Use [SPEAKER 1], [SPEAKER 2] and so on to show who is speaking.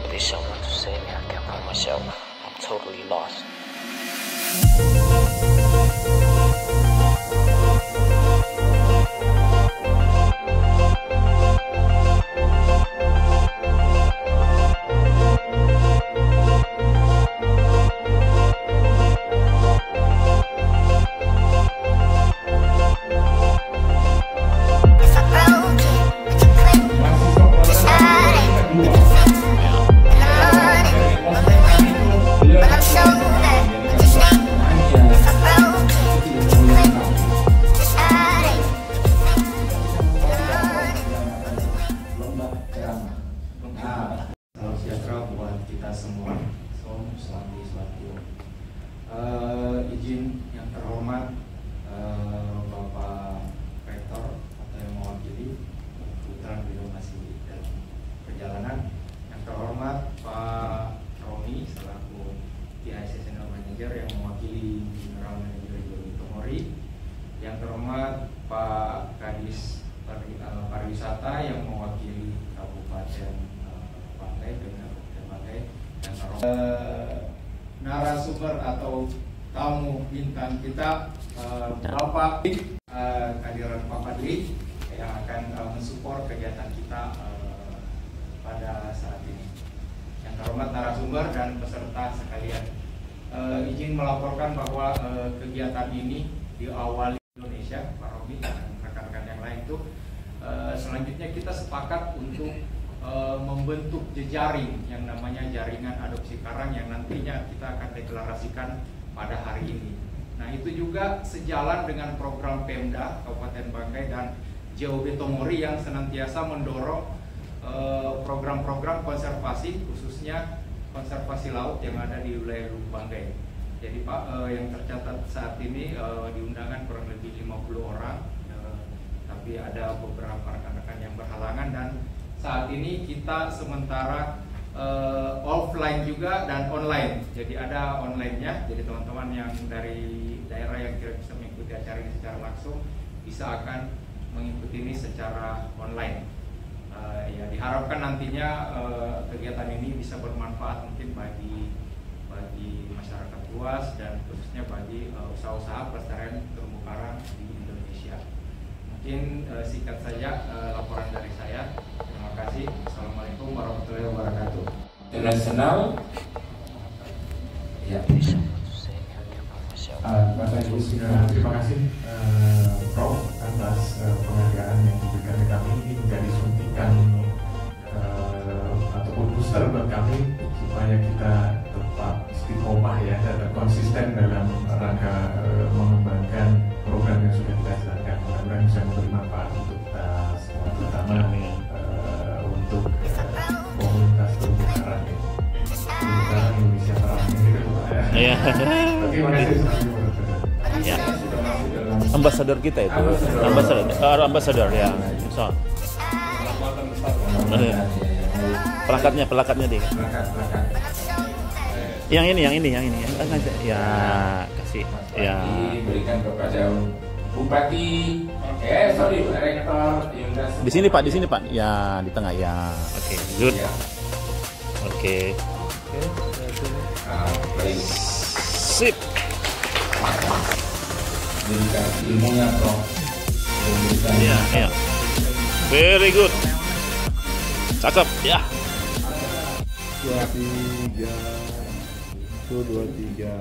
[SPEAKER 1] There's someone to save me. I can't find myself. I'm totally lost.
[SPEAKER 2] Izin yang terhormat Bapak Rektor atau yang mewakili, kebetulan beliau masih dalam perjalanan. Yang terhormat Pak Romi selaku TIC Senior Manager yang mewakili General Manager Jody Tomori. Yang terhormat Pak Kadis Pariwisata yang mewakili Kabupaten Banggai dengan Kabupaten Banggai. Yang terhormat narasumber atau tamu bintang kita Bapak kehadiran Pak Fadli yang akan mensupport kegiatan kita pada saat ini. Yang terhormat narasumber dan peserta sekalian, izin melaporkan bahwa kegiatan ini diawali Indonesia, Pak Romi dan rekan-rekan yang lain itu. Selanjutnya kita sepakat untuk membentuk jejaring yang namanya Jaringan Adopsi Karang yang nantinya kita akan deklarasikan pada hari ini. Nah, itu juga sejalan dengan program Pemda Kabupaten Banggai dan JOB Tomori yang senantiasa mendorong program-program konservasi, khususnya konservasi laut yang ada di wilayah Lubuk Banggai. Jadi Pak, yang tercatat saat ini di undangan kurang lebih 50 orang, tapi ada beberapa rekan-rekan yang berhalangan dan saat ini kita sementara offline juga dan online. Jadi ada online-nya. Jadi teman-teman yang dari daerah yang tidak bisa mengikuti acara ini secara langsung bisa akan mengikuti ini secara online. Ya diharapkan nantinya kegiatan ini bisa bermanfaat mungkin bagi masyarakat luas dan khususnya bagi usaha-usaha pelestarian terumbu karang di Indonesia. Mungkin singkat saja laporan dari saya. Terima kasih. Assalamualaikum warahmatullahi wabarakatuh.
[SPEAKER 3] Internasional. Ya. Bapak Ibu, terima kasih Prof atas penghargaan yang diberikan ke kami. Ini menjadi suntikan ataupun booster buat kami supaya kita tetap istiqomah ya dan konsisten dalam rangka mengembangkan program yang sudah kita jalankan. Mudah-mudahan bisa memberi manfaat untuk kita semua, terutama untuk komunitas terumbu karang ini. Terumbu karang Indonesia terang ini kedua ya. Terima kasih.
[SPEAKER 1] Ya. Ambasador kita itu, ambasador ya. So. Pelakatnya deh. Yang ini. Ya, kasih. Ya.
[SPEAKER 3] Diberikan kepada Bupati, Rektor.
[SPEAKER 1] Di sini Pak. Ya, di tengah ya. Oke, good. Oke.
[SPEAKER 3] Baik.
[SPEAKER 1] Sip.
[SPEAKER 3] Berikan ilmunya, Prof.
[SPEAKER 1] Iya. Very good. Cakep, ya.
[SPEAKER 4] 23. Itu 23.